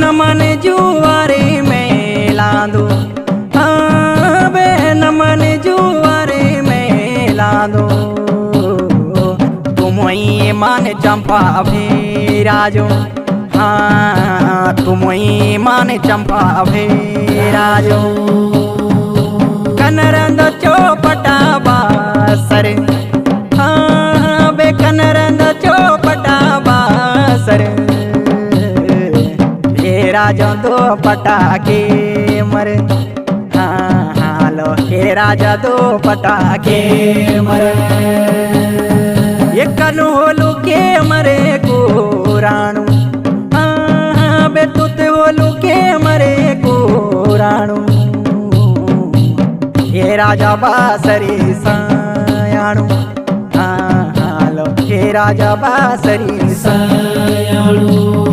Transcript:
नमन जुआरे में लादो, हाँ बे नमन जुआरे में लादो। तुम ही मान चंपा भेराजो, हाँ तुम ही मान चंपा भेराजो। कनरंद चौपटा बासर, हाँ बे कनरंद चौपटा बासर। राजा दो पटाके मरे, हाँ हाँ लो हे राजा दो पटाके मरे। ये कनु होलू के मरे को राणू, हाँ हाँ बे तुत होलू के मरे को राणू। हे राजा बासरी सायाणू, हाँ हाँ लो हे राजा बासरी सायाणू।